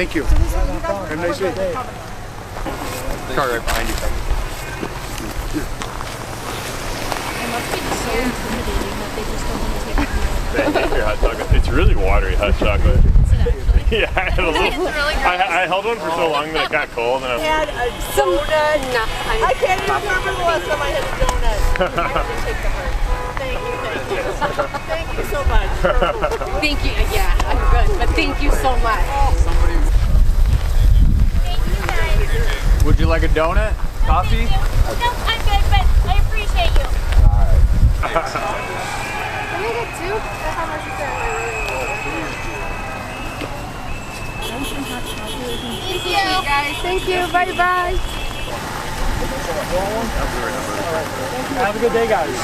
Thank you. Have a nice day. Car right behind you. It must be so intimidating that they just don't want to take it. Your hot chocolate. It's really watery hot chocolate. Is it actually? Yeah, I had a little. It's really gross. I held one for so long that it got cold, and had a donut. I can't even remember the last time I had a donut. I had to take the hurt. Thank you. Thank you so much. Thank you. Yeah, I'm good, but thank you so much. Thank you guys. Would you like a donut? Coffee? No, I'm good, but I appreciate you. Can I get two? That's how much is that? Thank you. Guys, thank you. Bye bye. Have a good day, guys.